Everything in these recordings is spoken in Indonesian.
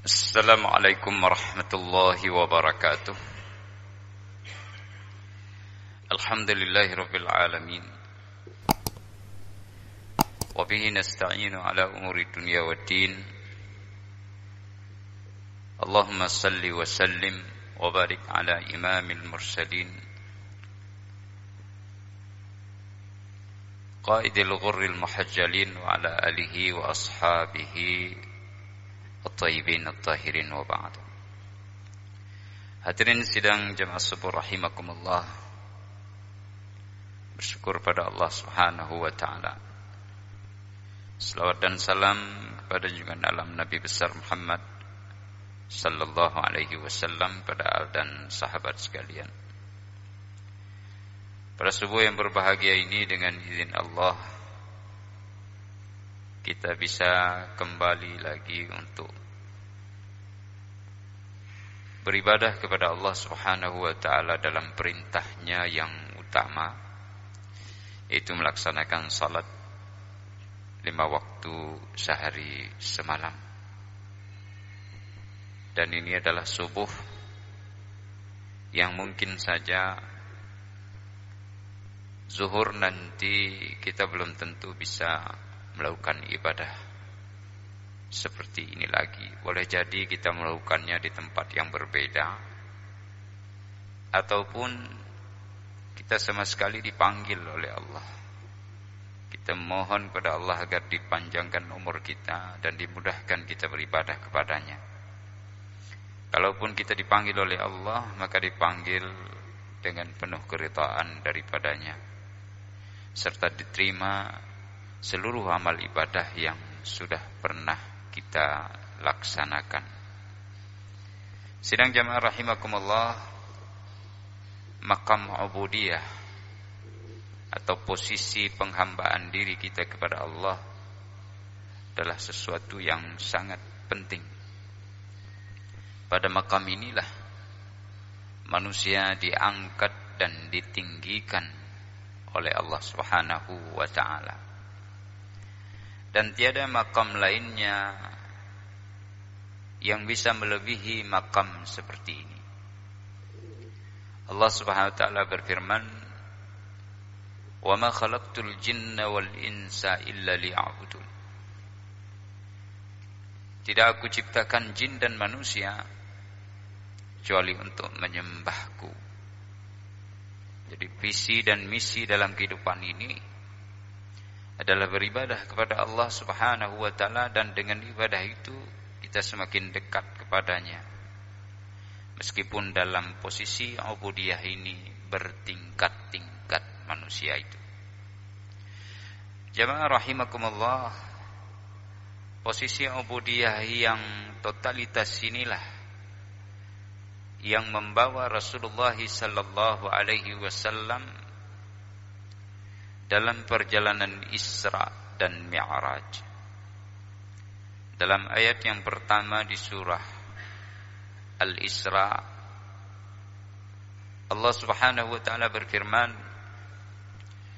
Assalamualaikum warahmatullahi wabarakatuh. Alhamdulillahi rabbil alamin. Wa bihi nasta'inu ala umuri dunya waddin. Allahumma salli wa sallim wa barik ala imamil mursalin qaidil ghurril muhajjalin wa ala alihi wa ashabihi at-tayyibin at-tahirin wa ba'd. Hadirin sidang jamaah subuh rahimakumullah. Bersyukur pada Allah Subhanahu wa taala. Selawat dan salam kepada junjungan alam Nabi besar Muhammad sallallahu alaihi wasallam, pada al dan sahabat sekalian. Pada subuh yang berbahagia ini, dengan izin Allah kita bisa kembali lagi untuk beribadah kepada Allah Subhanahu wa taala dalam perintahnya yang utama, yaitu melaksanakan salat 5 waktu sehari semalam. Dan ini adalah subuh yang mungkin saja zuhur nanti kita belum tentu bisa melakukan ibadah seperti ini lagi. Boleh jadi kita melakukannya di tempat yang berbeda, ataupun kita sama sekali dipanggil oleh Allah. Kita mohon kepada Allah agar dipanjangkan umur kita dan dimudahkan kita beribadah kepadanya. Kalaupun kita dipanggil oleh Allah, maka dipanggil dengan penuh keridhaan daripadanya, serta diterima seluruh amal ibadah yang sudah pernah kita laksanakan. Sidang jamaah rahimakumullah, maqam ubudiyah atau posisi penghambaan diri kita kepada Allah adalah sesuatu yang sangat penting. Pada maqam inilah manusia diangkat dan ditinggikan oleh Allah Subhanahu wa taala. Dan tiada makam lainnya yang bisa melebihi makam seperti ini. Allah Subhanahu wa taala berfirman, "Wa ma khalaqtul jinna wal insa illa liya'budun." Tidak aku ciptakan jin dan manusia kecuali untuk menyembahku. Jadi visi dan misi dalam kehidupan ini adalah beribadah kepada Allah Subhanahu wa taala, dan dengan ibadah itu kita semakin dekat kepadanya. Meskipun dalam posisi ubudiyah ini bertingkat-tingkat manusia itu. Jamaah rahimakumullah, posisi ubudiyah yang totalitas inilah yang membawa Rasulullah sallallahu alaihi wasallam dalam perjalanan Isra dan Mi'raj. Dalam ayat yang pertama di surah Al-Isra, Allah Subhanahu wa taala berfirman,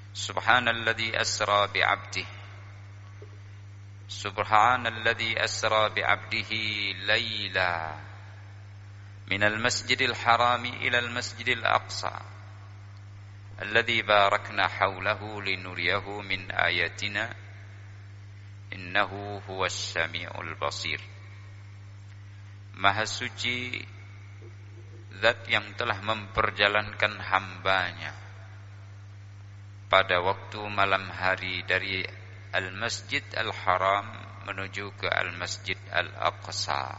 Subhanalladzi asra bi'abdihi Subhanalladzi asra bi'abdihi laila minal masjidil harami ilal masjidil aqsa alladzi barakna haulahu linuriyahu min ayatina innahu huwas samiul basir. Maha suci zat yang telah memperjalankan hambanya pada waktu malam hari dari al-masjid al-haram menuju ke al-masjid al-aqsa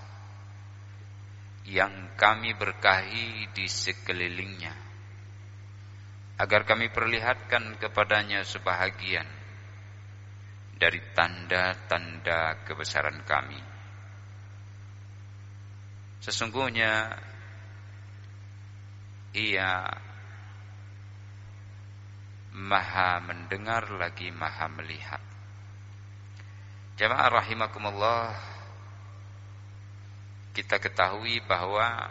yang kami berkahi di sekelilingnya, agar kami perlihatkan kepadanya sebahagian dari tanda-tanda kebesaran kami. Sesungguhnya Ia Maha mendengar lagi Maha melihat. Jamaah rahimakumullah, kita ketahui bahwa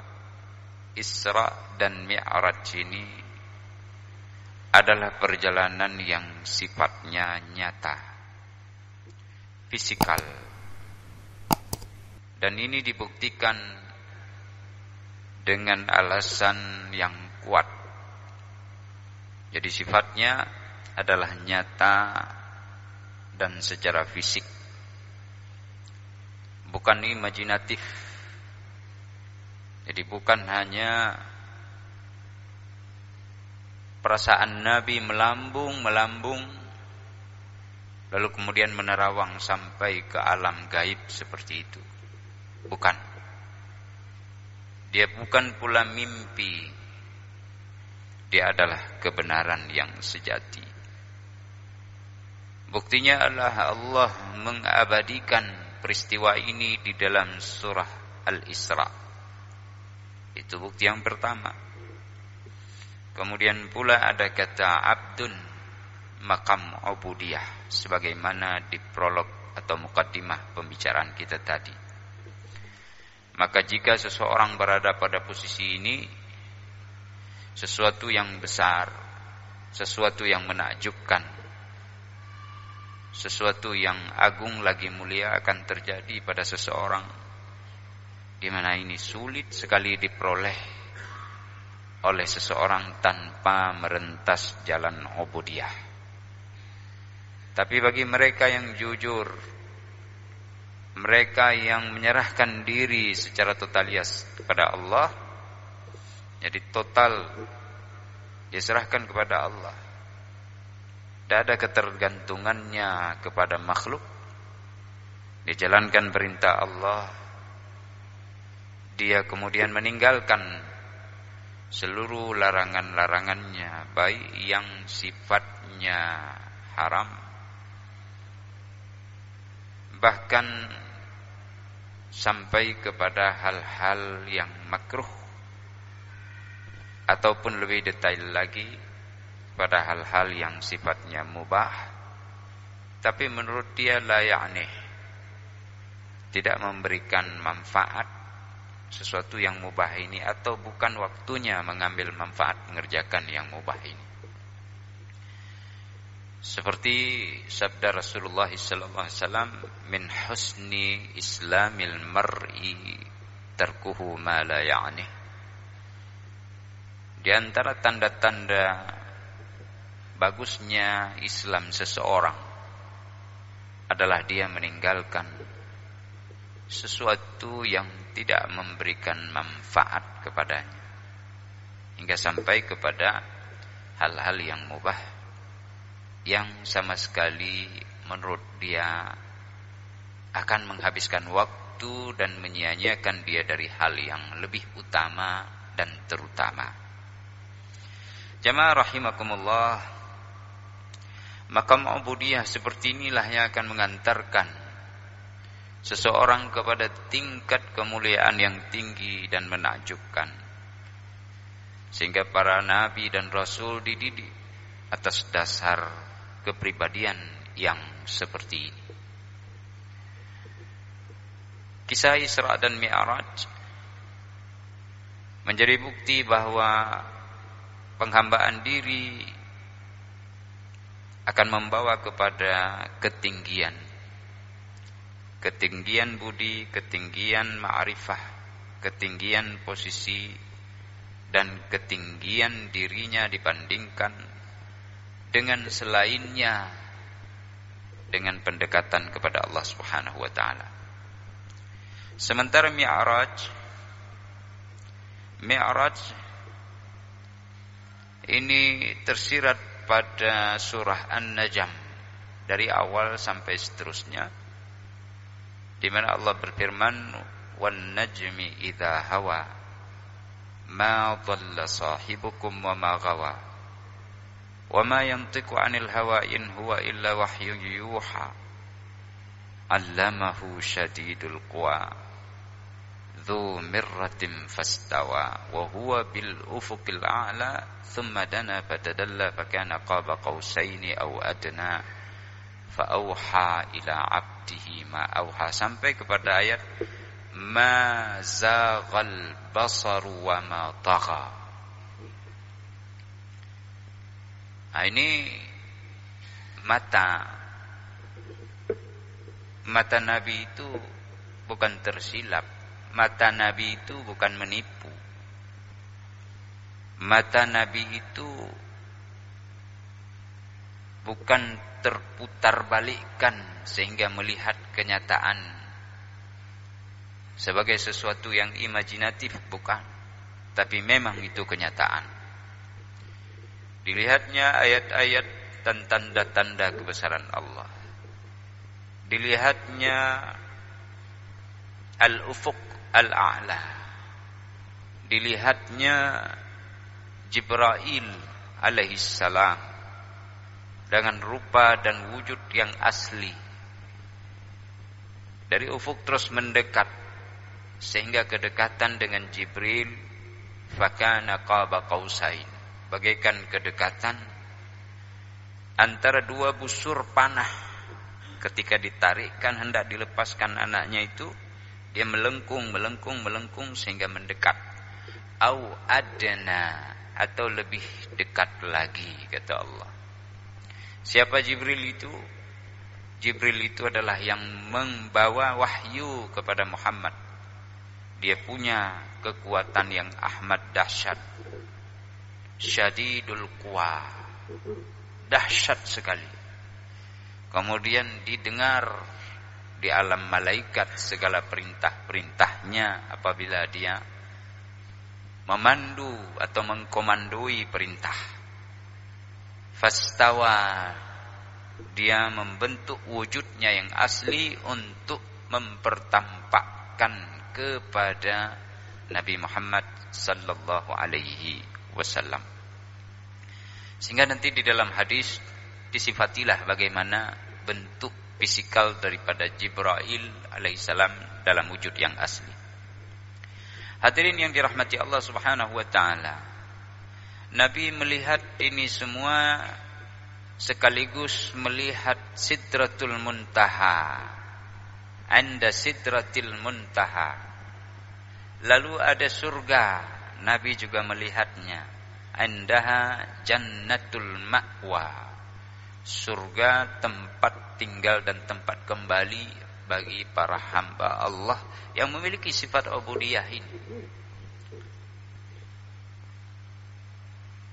Isra dan Mi'raj ini adalah perjalanan yang sifatnya nyata, fisikal, Dan ini dibuktikan dengan alasan yang kuat. Jadi sifatnya adalah nyata dan secara fisik, bukan imajinatif. Jadi bukan hanya perasaan Nabi melambung lalu kemudian menerawang sampai ke alam gaib seperti itu. Bukan. Dia bukan pula mimpi. Dia adalah kebenaran yang sejati. Buktinya adalah Allah mengabadikan peristiwa ini di dalam surah Al-Isra. Itu bukti yang pertama. Kemudian pula ada kata abdun maqam ubudiyah, sebagaimana di prolog atau mukaddimah pembicaraan kita tadi. Maka jika seseorang berada pada posisi ini, sesuatu yang besar, sesuatu yang menakjubkan, sesuatu yang agung lagi mulia akan terjadi pada seseorang, di mana ini sulit sekali diperoleh oleh seseorang tanpa merentas jalan ubudiyah. Tapi bagi mereka yang jujur, mereka yang menyerahkan diri secara totalitas kepada Allah, jadi total diserahkan kepada Allah, tidak ada ketergantungannya kepada makhluk, dijalankan perintah Allah, dia kemudian meninggalkan seluruh larangan-larangannya, baik yang sifatnya haram, bahkan sampai kepada hal-hal yang makruh, ataupun lebih detail lagi pada hal-hal yang sifatnya mubah, tapi menurut dia la ya'ni, tidak memberikan manfaat sesuatu yang mubah ini, atau bukan waktunya mengambil manfaat mengerjakan yang mubah ini. Seperti sabda Rasulullah SAW, min husni islamil mar'i tarkuhu ma la ya'ni. Di antara tanda-tanda bagusnya Islam seseorang adalah dia meninggalkan sesuatu yang tidak memberikan manfaat kepadanya, hingga sampai kepada hal-hal yang mubah, yang sama sekali menurut dia akan menghabiskan waktu dan menyia-nyiakan dia dari hal yang lebih utama dan terutama. Jamaah rahimakumullah, maqam ubudiyah seperti inilah yang akan mengantarkan seseorang kepada tingkat kemuliaan yang tinggi dan menakjubkan, sehingga para nabi dan rasul dididik atas dasar kepribadian yang seperti ini. Kisah Isra dan Mi'raj menjadi bukti bahwa penghambaan diri akan membawa kepada ketinggian budi, ketinggian ma'rifah, ketinggian posisi, dan ketinggian dirinya dibandingkan dengan selainnya dengan pendekatan kepada Allah Subhanahu wa taala. Sementara Mi'raj ini tersirat pada surah An-Najm dari awal sampai seterusnya, di mana Allah berfirman, wan najmi idza hawa ma dhalla sahibukum wa ma ghawa wa ma yantiqu 'anil hawa in huwa illa wahyun yuha 'allamahu shadidul quwa dzu mirratin fastawa wa huwa bil ufuqil a'la thumma dana fatadalla fakana qaba qausaini aw adna fa auha ila 'abdihi ma auha, sampai kepada ayat ma zaghal basaru wa ma tagha. Nah, ini mata Nabi itu bukan tersilap. Mata Nabi itu bukan menipu. Mata Nabi itu bukan terputar balikkan sehingga melihat kenyataan sebagai sesuatu yang imajinatif, bukan. Tapi memang itu kenyataan. Dilihatnya ayat-ayat dan tanda-tanda kebesaran Allah. Dilihatnya al-ufuq al-a'la. Dilihatnya Jibril alaihissalam dengan rupa dan wujud yang asli. Dari ufuk terus mendekat sehingga kedekatan dengan Jibril fakana qaba qausain, bagaikan kedekatan antara dua busur panah. Ketika ditarikkan hendak dilepaskan anaknya itu, dia melengkung sehingga mendekat. Au adna, atau lebih dekat lagi, kata Allah. Siapa Jibril itu? Jibril itu adalah yang membawa wahyu kepada Muhammad. Dia punya kekuatan yang amat dahsyat. Syadidul quwa, dahsyat sekali. Kemudian didengar di alam malaikat segala perintah-perintahnya apabila dia memandu atau mengkomandoi perintah. Fastawa, dia membentuk wujudnya yang asli untuk mempertampakkan kepada Nabi Muhammad sallallahu alaihi wasallam. Sehingga nanti di dalam hadis disifatilah bagaimana bentuk fisikal daripada Jibril alaihissalam dalam wujud yang asli. Hadirin yang dirahmati Allah Subhanahu wa taala, Nabi melihat ini semua sekaligus melihat Sidratul Muntaha. Anda Sidratil Muntaha. Lalu ada surga, Nabi juga melihatnya. Andaha Jannatul Ma'wa. Surga tempat tinggal dan tempat kembali bagi para hamba Allah yang memiliki sifat ubudiyah ini.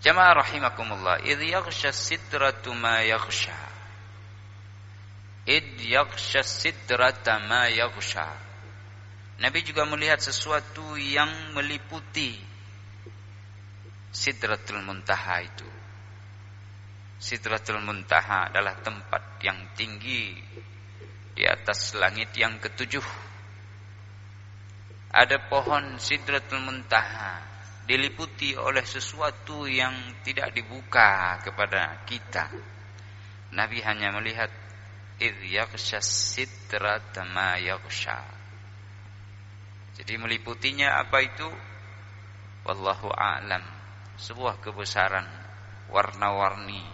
Jamaah rahimakumullah, idh yaghsha sidratu ma yaghsha. Idh yaghsha sidrata ma yaghsha. Nabi juga melihat sesuatu yang meliputi Sidratul Muntaha itu. Sidratul Muntaha adalah tempat yang tinggi di atas langit yang ketujuh. Ada pohon Sidratul Muntaha, diliputi oleh sesuatu yang tidak dibuka kepada kita. Nabi hanya melihat idh yaghsha sidrata ma yaghsha. Jadi meliputinya apa itu? Wallahu a'lam. Sebuah kebesaran, warna-warni,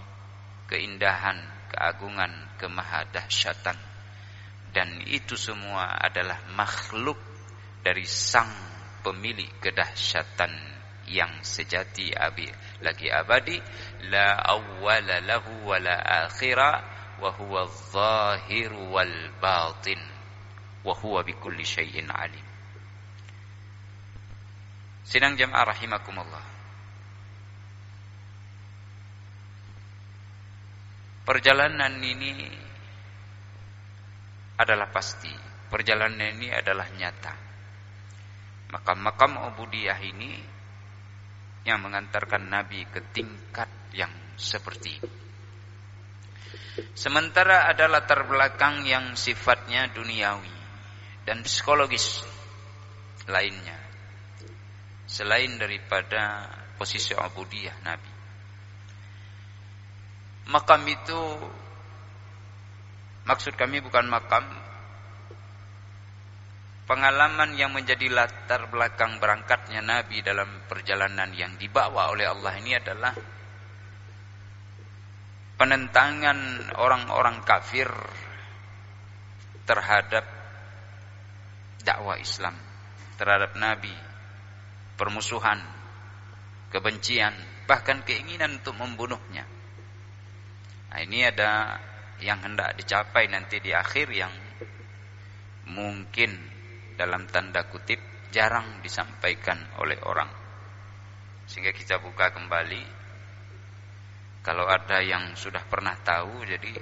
keindahan, keagungan, kemahadahsyatan. Dan itu semua adalah makhluk dari sang pemilik kedahsyatan yang sejati lagi abadi. La awwala lahu wa la akhira wa huwa adh-dhahir wal batin wa huwa bikulli syai'in alim. Sidang jamaah rahimakumullah, perjalanan ini adalah pasti. Perjalanan ini adalah nyata. Makam-makam ubudiyah ini yang mengantarkan Nabi ke tingkat yang seperti ini. Sementara ada latar belakang yang sifatnya duniawi dan psikologis lainnya, selain daripada posisi ubudiyah Nabi. Makam itu, maksud kami bukan makam, pengalaman yang menjadi latar belakang berangkatnya Nabi dalam perjalanan yang dibawa oleh Allah ini adalah penentangan orang-orang kafir terhadap dakwah Islam, terhadap Nabi, permusuhan, kebencian, bahkan keinginan untuk membunuhnya. Nah, ini ada yang hendak dicapai nanti di akhir yang mungkin dalam tanda kutip jarang disampaikan oleh orang. Sehingga kita buka kembali, kalau ada yang sudah pernah tahu, jadi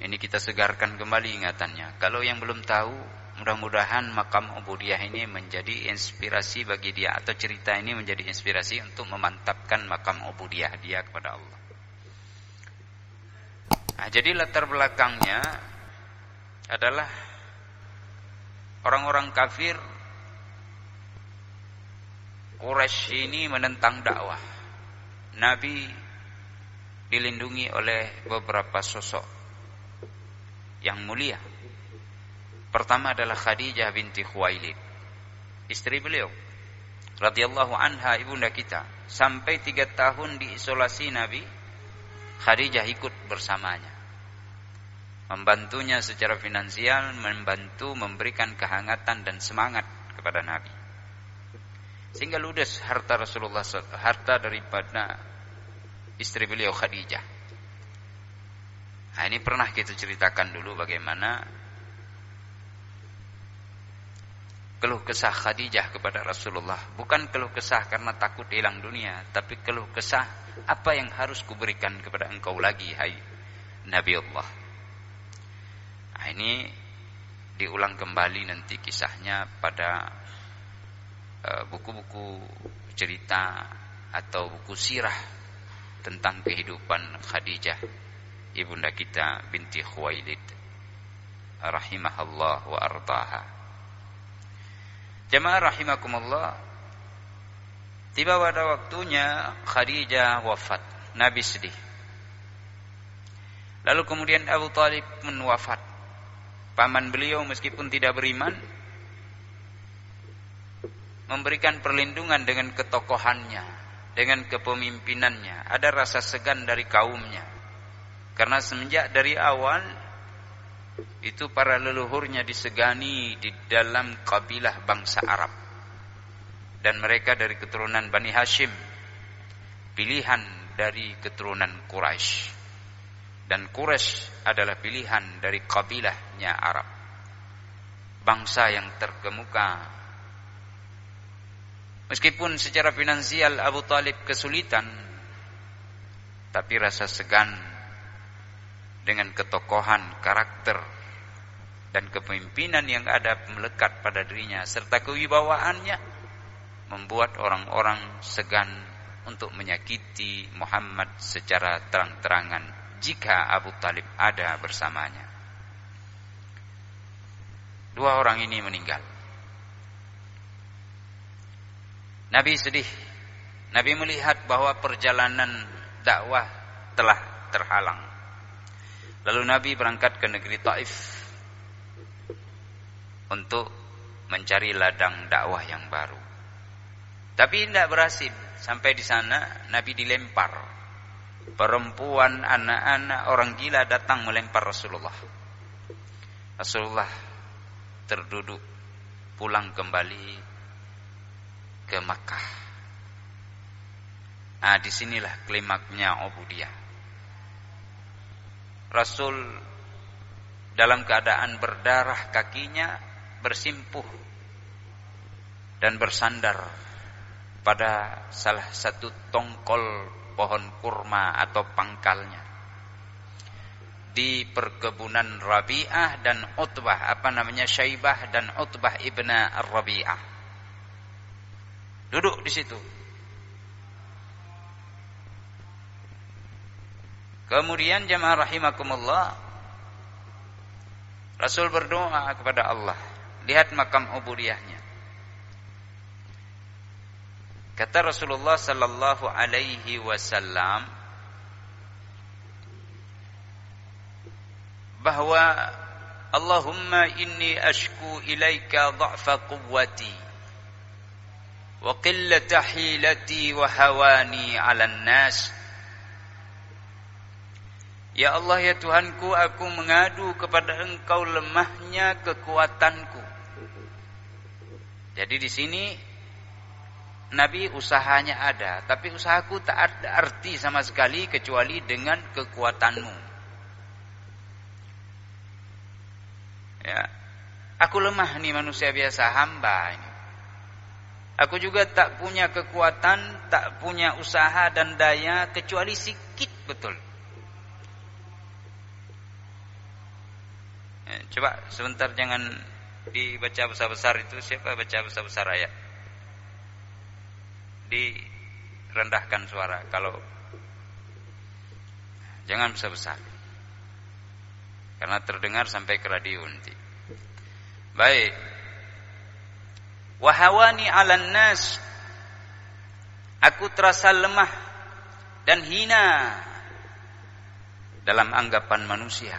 ini kita segarkan kembali ingatannya. Kalau yang belum tahu, mudah-mudahan makam ubudiyah ini menjadi inspirasi bagi dia, atau cerita ini menjadi inspirasi untuk memantapkan makam ubudiyah dia kepada Allah. Nah, jadi latar belakangnya adalah orang-orang kafir Quraisy ini menentang dakwah. Nabi dilindungi oleh beberapa sosok yang mulia. Pertama adalah Khadijah binti Khuwailid, istri beliau radhiyallahu anha, ibunda kita. Sampai 3 tahun diisolasi Nabi, Khadijah ikut bersamanya, membantunya secara finansial, membantu memberikan kehangatan dan semangat kepada Nabi. Sehingga ludes harta Rasulullah, harta daripada istri beliau Khadijah. Nah, ini pernah kita ceritakan dulu bagaimana keluh kesah Khadijah kepada Rasulullah. Bukan keluh kesah karena takut hilang dunia, tapi keluh kesah, apa yang harus kuberikan kepada engkau lagi, hai Nabi Allah. Nah, ini diulang kembali nanti kisahnya pada buku-buku cerita atau buku sirah tentang kehidupan Khadijah, ibunda kita binti Khuwailid rahimahullah wa ardaha. Jemaah rahimakumullah, tiba pada waktunya Khadijah wafat, Nabi sedih. Lalu kemudian Abu Talib pun wafat. Paman beliau meskipun tidak beriman, memberikan perlindungan dengan ketokohannya, dengan kepemimpinannya. Ada rasa segan dari kaumnya, karena semenjak dari awal itu para leluhurnya disegani di dalam kabilah bangsa Arab, dan mereka dari keturunan Bani Hashim, pilihan dari keturunan Quraisy, dan Quraisy adalah pilihan dari kabilahnya Arab, bangsa yang terkemuka. Meskipun secara finansial Abu Talib kesulitan, tapi rasa segan dengan ketokohan, karakter, dan kepemimpinan yang ada melekat pada dirinya serta kewibawaannya membuat orang-orang segan untuk menyakiti Muhammad secara terang-terangan jika Abu Talib ada bersamanya. 2 orang ini meninggal. Nabi sedih. Nabi melihat bahwa perjalanan dakwah telah terhalang. Lalu Nabi berangkat ke negeri Taif untuk mencari ladang dakwah yang baru. Tapi tidak berhasil. Sampai di sana Nabi dilempar. Perempuan, anak-anak, orang gila datang melempar Rasulullah. Rasulullah terduduk, pulang kembali ke Makkah. Nah, disinilah klimaknya ubudiyah. Rasul dalam keadaan berdarah kakinya bersimpuh dan bersandar pada salah satu tongkol pohon kurma atau pangkalnya di perkebunan Rabi'ah dan Utbah, Syaibah dan Utbah ibna Rabi'ah. Duduk di situ. Kemudian jemaah rahimakumullah, Rasul berdoa kepada Allah. Lihat makam ubudiyahnya. Kata Rasulullah sallallahu alaihi wasallam bahwa Allahumma inni ashku ilaika dha'fa quwwati wa qillata hilati wa hawani 'alan nas. Ya Allah, ya Tuhanku, aku mengadu kepada Engkau lemahnya kekuatanku. Jadi di sini Nabi usahanya ada, tapi usahaku tak ada arti sama sekali kecuali dengan kekuatanmu. Ya. Aku lemah nih, manusia biasa, hamba ini. Aku juga tak punya kekuatan, tak punya usaha dan daya kecuali sikit betul. Coba sebentar jangan dibaca besar-besar itu. Siapa baca besar-besar ayat? Direndahkan suara. Kalau jangan besar-besar, karena terdengar sampai ke radio nanti. Baik. Wahawani 'alan nas, aku terasa lemah dan hina dalam anggapan manusia.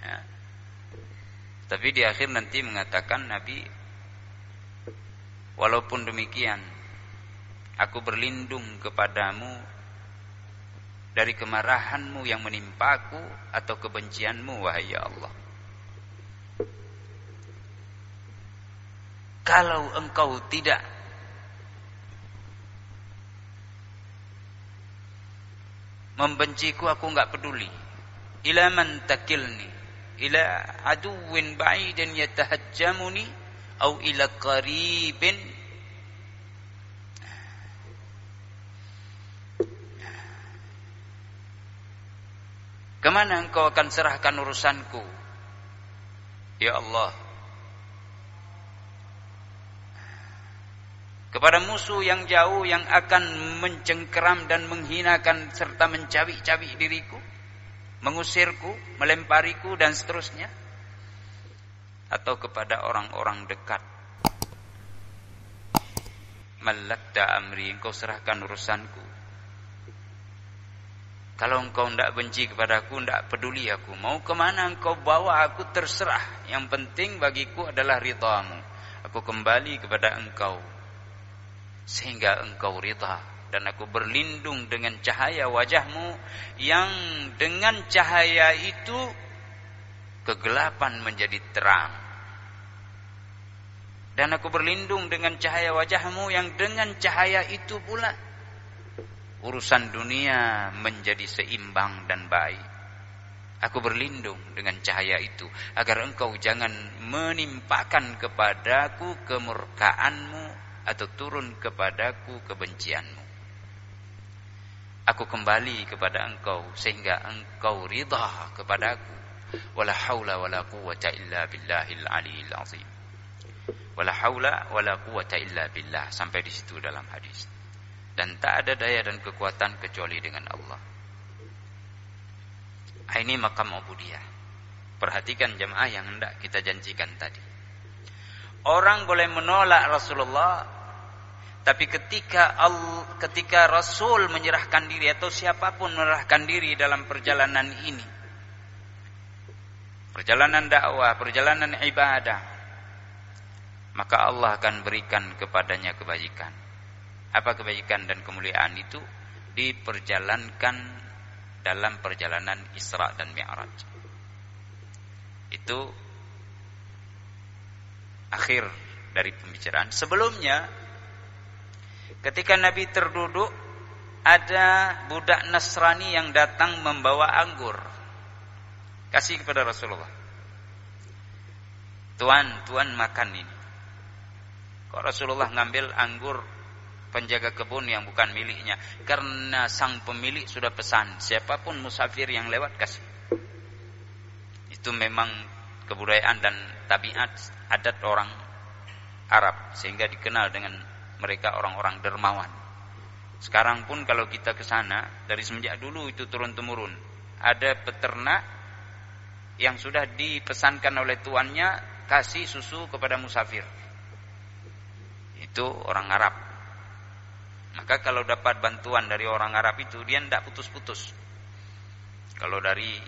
Ya. Tapi di akhir nanti mengatakan Nabi, walaupun demikian, aku berlindung kepadamu dari kemarahanmu yang menimpaku atau kebencianmu, wahai ya Allah. Kalau engkau tidak membenciku, aku enggak peduli. Ila man takilni, ila aduwwin ba'idin yatahajjamuni, au ila qaribin kemana engkau akan serahkan urusanku, ya Allah? Kepada musuh yang jauh yang akan mencengkeram dan menghinakan serta mencabik-cabik diriku, mengusirku, melempariku dan seterusnya, atau kepada orang-orang dekat. Malakta amri, engkau serahkan urusanku. Kalau engkau tidak benci kepadaku, tidak peduli aku. Mau kemana engkau bawa aku, terserah. Yang penting bagiku adalah ridhamu. Aku kembali kepada engkau sehingga engkau ridha, dan aku berlindung dengan cahaya wajahmu yang dengan cahaya itu kegelapan menjadi terang, dan aku berlindung dengan cahaya wajahmu yang dengan cahaya itu pula urusan dunia menjadi seimbang dan baik. Aku berlindung dengan cahaya itu agar engkau jangan menimpakan kepadaku kemurkaanmu atau turun kepadaku kebencianmu. Aku kembali kepada engkau sehingga engkau ridha kepadaku. Wala haula wala quwwata illa billahil aliyil azim. Wala haula wala quwwata illa billah, sampai di situ dalam hadis. Dan tak ada daya dan kekuatan kecuali dengan Allah. Ini makam ubudiyah. Perhatikan jemaah yang hendak kita janjikan tadi. Orang boleh menolak Rasulullah, tapi ketika Rasul menyerahkan diri atau siapapun menyerahkan diri dalam perjalanan ini, perjalanan dakwah, perjalanan ibadah, maka Allah akan berikan kepadanya kebaikan. Apa kebaikan dan kemuliaan itu? Diperjalankan dalam perjalanan Isra dan Mi'raj. Itu akhir dari pembicaraan. Sebelumnya, ketika Nabi terduduk, ada budak Nasrani yang datang membawa anggur, kasih kepada Rasulullah. Tuan makan ini. Kok Rasulullah ngambil anggur penjaga kebun yang bukan miliknya? Karena sang pemilik sudah pesan, siapapun musafir yang lewat kasih. Itu memang kebudayaan dan tabiat adat orang Arab, sehingga dikenal dengan mereka orang-orang dermawan. Sekarang pun kalau kita ke sana, dari semenjak dulu itu turun temurun, ada peternak yang sudah dipesankan oleh tuannya kasih susu kepada musafir. Itu orang Arab. Maka kalau dapat bantuan dari orang Arab itu, dia tidak putus-putus. Kalau dari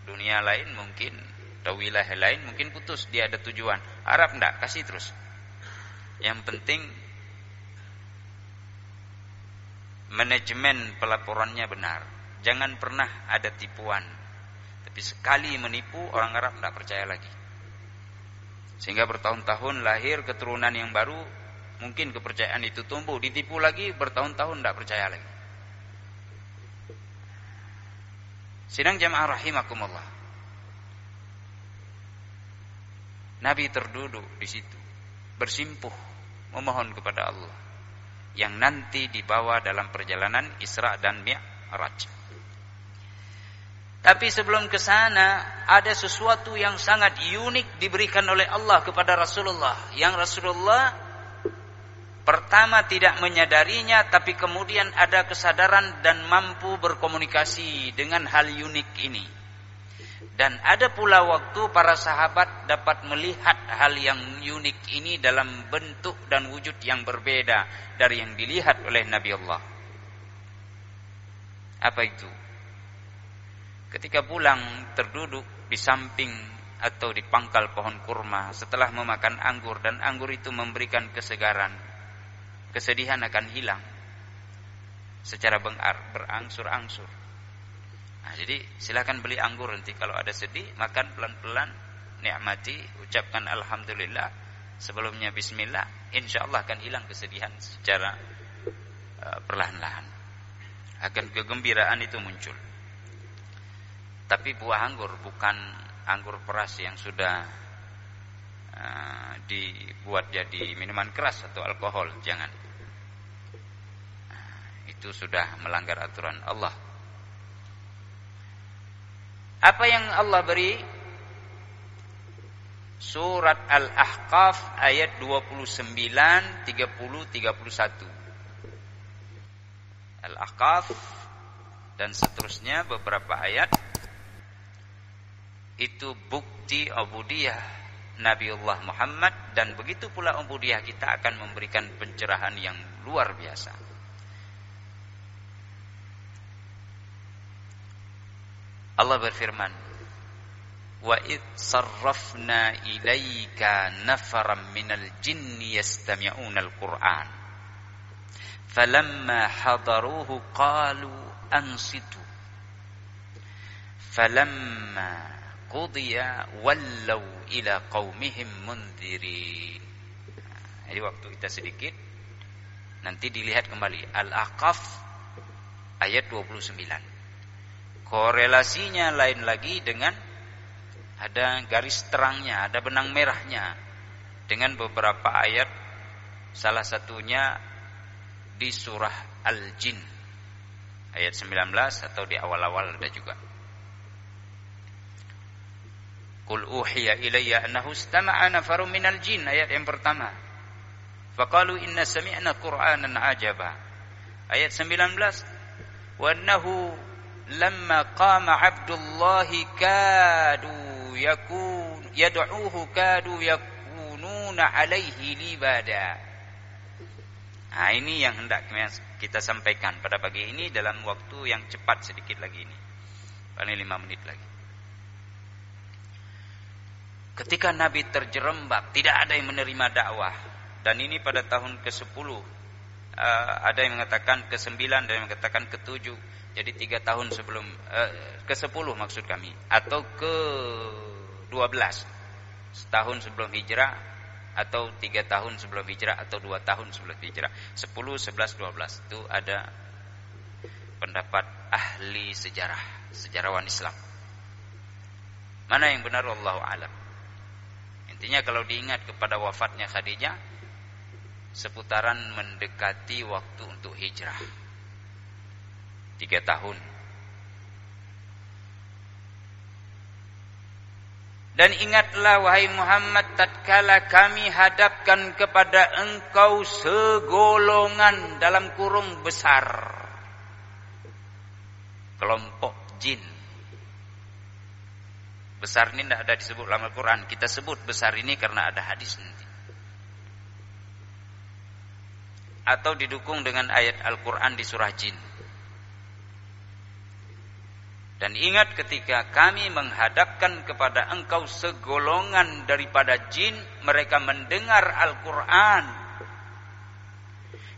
dunia lain mungkin, atau wilayah lain mungkin putus, dia ada tujuan. Arab tidak, kasih terus. Yang penting manajemen pelaporannya benar. Jangan pernah ada tipuan. Tapi sekali menipu, orang Arab tidak percaya lagi. Sehingga bertahun-tahun lahir keturunan yang baru, mungkin kepercayaan itu tumbuh, ditipu lagi, bertahun-tahun tidak percaya lagi. Sidang jamaah rahimakumullah. Nabi terduduk di situ, bersimpuh memohon kepada Allah yang nanti dibawa dalam perjalanan Isra dan Mi'raj. Tapi sebelum ke sana ada sesuatu yang sangat unik diberikan oleh Allah kepada Rasulullah, yang Rasulullah pertama tidak menyadarinya, tapi kemudian ada kesadaran dan mampu berkomunikasi dengan hal unik ini. Dan ada pula waktu para sahabat dapat melihat hal yang unik ini dalam bentuk dan wujud yang berbeda dari yang dilihat oleh Nabi Allah. Apa itu? Ketika pulang terduduk di samping atau di pangkal pohon kurma setelah memakan anggur, dan anggur itu memberikan kesegaran, kesedihan akan hilang secara berangsur-angsur. Nah, jadi silakan beli anggur nanti kalau ada sedih, makan pelan-pelan, nikmati, ucapkan alhamdulillah, sebelumnya bismillah, insyaallah akan hilang kesedihan secara perlahan-lahan. Akan kegembiraan itu muncul. Tapi buah anggur, bukan anggur peras yang sudah dibuat jadi minuman keras atau alkohol, jangan. Itu sudah melanggar aturan Allah. Apa yang Allah beri? Surat Al-Ahqaf ayat 29, 30, 31. Al-Ahqaf dan seterusnya beberapa ayat itu bukti ubudiyah Nabiullah Muhammad, dan begitu pula ubudiyah kita akan memberikan pencerahan yang luar biasa. Allah berfirman, wa id sarrafna ilaika nafaran minal jinni yastami'una al-Qur'an falamma hadaruhu qalu ansitu falamma qudiya wallau ila qaumihim mundzirin. Jadi waktu kita sedikit, nanti dilihat kembali Al-Ahqaf ayat 29. Korelasinya lain lagi dengan ada garis terangnya, ada benang merahnya dengan beberapa ayat, salah satunya di surah Al-Jin ayat 19 atau di awal-awal ada juga. Qul uhiya ilayya annahu istama'a nafarun minal jin, ayat yang pertama. Faqalu inna sami'na qur'anan ajaba. Ayat 19, wa annahu lamma qama 'abdullahi kadu yad'uhu kadu yakununa 'alaihi libada. Nah, ini yang hendak kita sampaikan pada pagi ini dalam waktu yang cepat sedikit lagi ini. Paling 5 menit lagi. Ketika Nabi terjerembab, tidak ada yang menerima dakwah. Dan ini pada tahun ke-10. Ada yang mengatakan ke-9, ada yang mengatakan ke-7. Jadi 3 tahun sebelum ke-10 maksud kami, atau ke-12, setahun sebelum hijrah, atau 3 tahun sebelum hijrah, atau 2 tahun sebelum hijrah. 10, 11, 12 itu ada pendapat ahli sejarah, sejarawan Islam. Mana yang benar wallahu a'lam. Intinya kalau diingat kepada wafatnya Khadijah, seputaran mendekati waktu untuk hijrah, 3 tahun. Dan ingatlah wahai Muhammad, tatkala kami hadapkan kepada engkau segolongan dalam kurung besar, kelompok jin. Besar ini tidak ada disebut dalam Al-Quran. Kita sebut besar ini karena ada hadis nanti. Atau didukung dengan ayat Al-Quran di surah Jin. Dan ingat ketika kami menghadapkan kepada engkau segolongan daripada jin, mereka mendengar Al-Quran.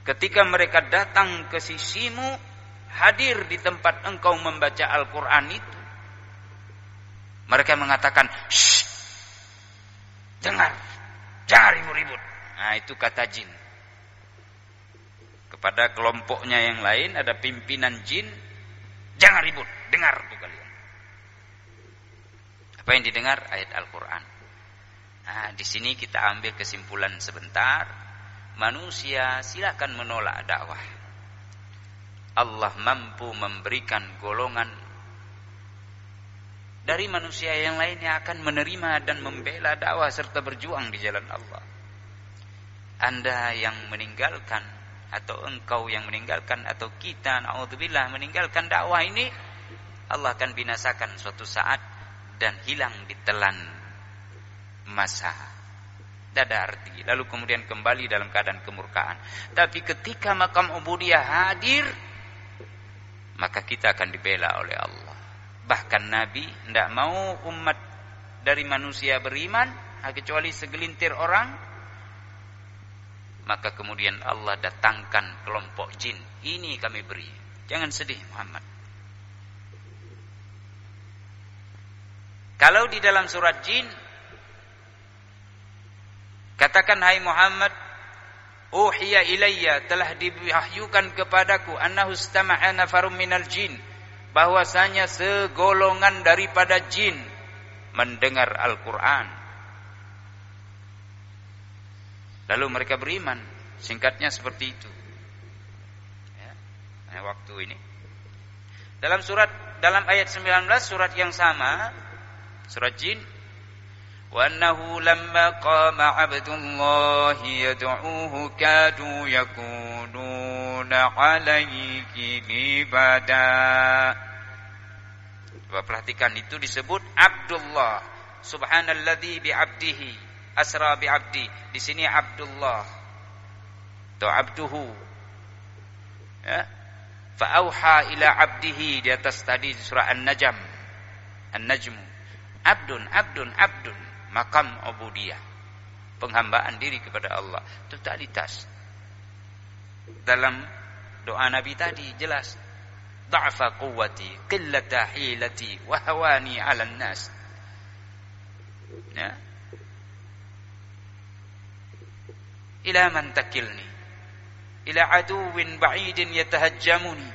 Ketika mereka datang ke sisimu, hadir di tempat engkau membaca Al-Quran itu, mereka mengatakan, shh, dengar, jangan ribut-ribut. Nah, itu kata jin. Kepada kelompoknya yang lain, ada pimpinan jin, jangan ribut, dengar tuh kalian. Apa yang didengar? Ayat Al-Quran. Nah, di sini kita ambil kesimpulan sebentar. Manusia silakan menolak dakwah. Allah mampu memberikan golongan dari manusia yang lain yang akan menerima dan membela dakwah serta berjuang di jalan Allah. Anda yang meninggalkan, atau engkau yang meninggalkan, atau kita naudzubillah meninggalkan dakwah ini, Allah akan binasakan suatu saat dan hilang ditelan masa. Tidak ada arti. Lalu kemudian kembali dalam keadaan kemurkaan. Tapi ketika makam ubudiyah hadir, maka kita akan dibela oleh Allah. Bahkan Nabi tidak mau umat dari manusia beriman kecuali segelintir orang. Maka kemudian Allah datangkan kelompok jin. Ini kami beri. Jangan sedih Muhammad. Kalau di dalam surat jin, katakan hai Muhammad, uhiya ilayya, telah diwahyukan kepadaku, annahu istama'a nafarum minal jin, bahwasanya segolongan daripada jin mendengar Al-Quran. Lalu mereka beriman. Singkatnya seperti itu. Ya, waktu ini. Dalam ayat 19 surat yang sama, surat jin, wa annahu lamma qama 'abdullahi yad'uhu kadu yakununa 'alaihi libada. Coba perhatikan, itu disebut Abdullah. Subhanalladzi bi'abdihi asra bi'abdi. Di sini Abdullah atau abduhu. Ya. Fa auha ila 'abdihi, di atas tadi surah An-Najm. An-Najm. Abdun, makam ubudiyah, penghambaan diri kepada Allah, totalitas. Dalam doa Nabi tadi jelas, dha'fa quwwati, qillata hilati, wa hawani 'alan nas. Ya. Ila man takilni, ila aduwin ba'idin yatahajjamuni,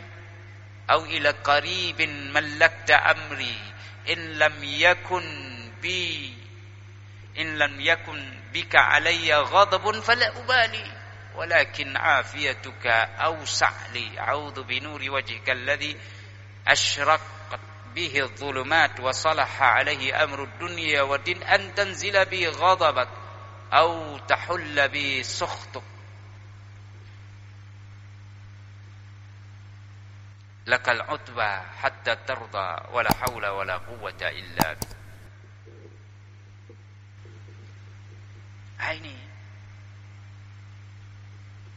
au ila qaribin mallakta amri, in lam yakun bika alayya ghadabun fala ubali, walakin afiyatuka awsa'li, a'udhu binuri wajhika alladhi ashraqat bihi adh-dhulumat wa salaha alayhi amru ad-dunya wa din, an tanzila bi ghadabak aw tahulla bi sukhtuk. Lakal utba hatta tarda wala haula wala quwwata illa billah. Ini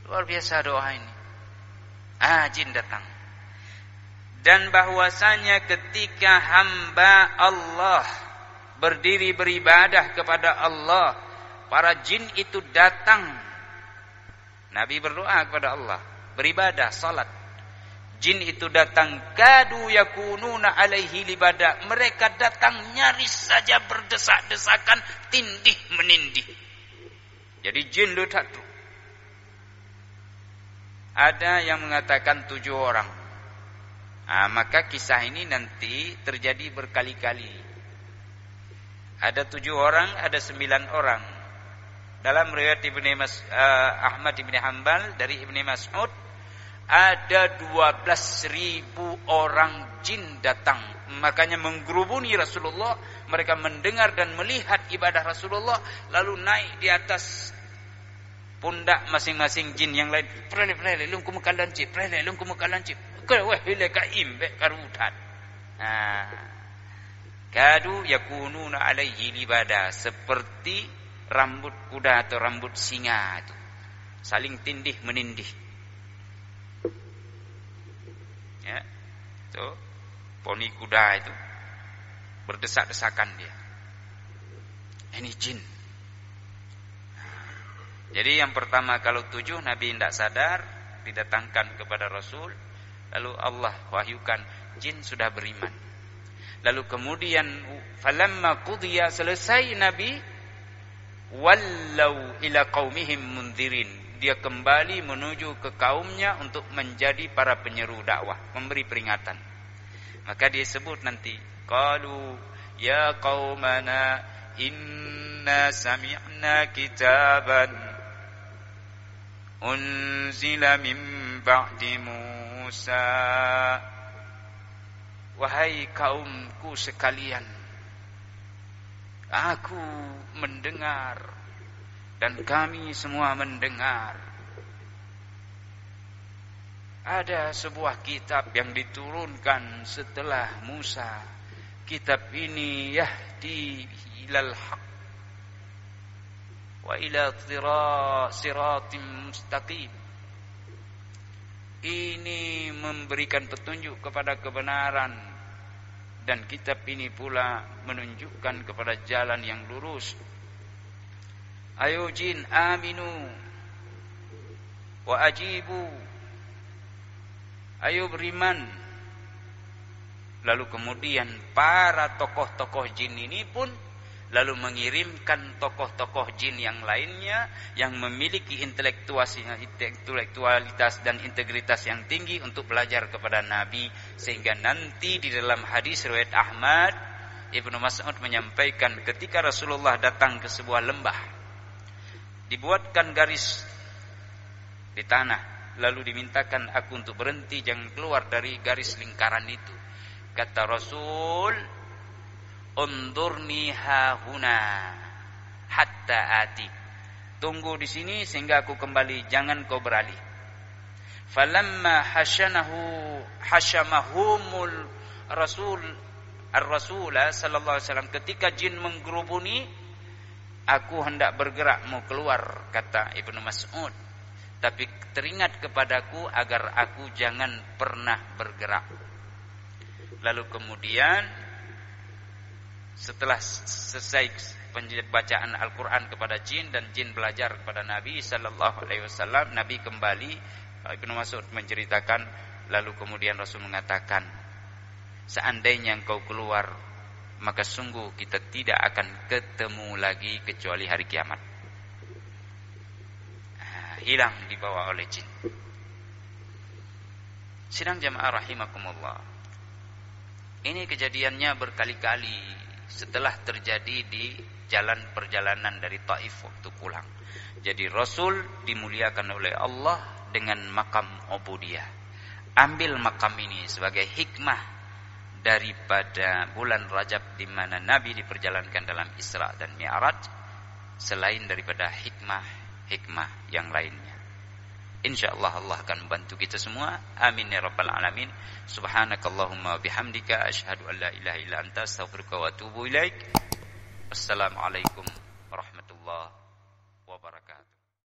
luar biasa doa ini. Jin datang. Dan bahwasanya ketika hamba Allah berdiri beribadah kepada Allah, para jin itu datang. Nabi berdoa kepada Allah, beribadah, salat. Jin itu datang, kadu yakununa alaihi libada. Mereka datang nyaris saja berdesak-desakan, tindih menindih. Jadi jin satu. Ada yang mengatakan 7 orang. Maka kisah ini nanti terjadi berkali-kali. Ada 7 orang, ada 9 orang. Dalam riwayat Ahmad Ibn Hanbal dari Ibn Mas'ud, ada 12.000 orang jin datang. Makanya menggerubuni Rasulullah. Mereka mendengar dan melihat ibadah Rasulullah, lalu naik di atas pundak masing-masing jin yang lain. Prele lung kumu kalancip, prele lung kumu kalancip. Wah hile ka imbe karutan. Kadu yakununa alaihi libada, seperti rambut kuda atau rambut singa itu. Saling tindih menindih. Ya. Itu poni kuda itu berdesak-desakan dia. Ini jin. Jadi yang pertama, kalau 7 Nabi tidak sadar, didatangkan kepada Rasul, lalu Allah wahyukan, jin sudah beriman. Lalu kemudian falamma qudiya, selesai Nabi, wallau ila qaumihim mundzirin, dia kembali menuju ke kaumnya untuk menjadi para penyeru dakwah, memberi peringatan. Maka dia sebut nanti, qalu ya qaumana inna sami'na kitaban unzila min ba'di Musa. Wahai kaumku sekalian, aku mendengar dan kami semua mendengar ada sebuah kitab yang diturunkan setelah Musa. Kitab ini yahdi ilal haq wa ila siratim mustaqim. Ini memberikan petunjuk kepada kebenaran, dan kitab ini pula menunjukkan kepada jalan yang lurus. Ayo jin aminu wa ajibu, ayo beriman. Lalu kemudian para tokoh-tokoh jin ini pun lalu mengirimkan tokoh-tokoh jin yang lainnya yang memiliki intelektualitas dan integritas yang tinggi untuk belajar kepada Nabi, sehingga nanti di dalam hadis riwayat Ahmad, Ibnu Mas'ud menyampaikan ketika Rasulullah datang ke sebuah lembah, dibuatkan garis di tanah, lalu dimintakan aku untuk berhenti, jangan keluar dari garis lingkaran itu. Kata Rasul, undurni hahuna hatta ati, tunggu di sini sehingga aku kembali, jangan kau beralih. Falamma hasyamahumul rasul ar-rasula sallallahu alaihi wasallam, ketika jin menggerubuni, aku hendak bergerak mau keluar, kata Ibnu Mas'ud, tapi teringat kepadaku agar aku jangan pernah bergerak. Lalu kemudian setelah selesai pembacaan Al-Quran kepada jin dan jin belajar kepada Nabi sallallahu alaihi wasallam, Nabi kembali. Ibnu Mas'ud menceritakan, lalu kemudian Rasul mengatakan, seandainya engkau keluar, maka sungguh kita tidak akan ketemu lagi kecuali hari kiamat. Hilang dibawa oleh jin. Sidang jamaah rahimakumullah, ini kejadiannya berkali-kali setelah terjadi di jalan perjalanan dari Taif waktu pulang. Jadi Rasul dimuliakan oleh Allah dengan makam ubudiyah. Ambil makam ini sebagai hikmah daripada bulan Rajab di mana Nabi diperjalankan dalam Isra dan Mi'raj, selain daripada hikmah yang lainnya. InsyaAllah Allah akan membantu kita semua. Amin ya rabbal alamin. Subhanakallahumma bihamdika asyhadu an la ilaha illa anta astaghfiruka wa atubu ilaik. Assalamualaikum warahmatullahi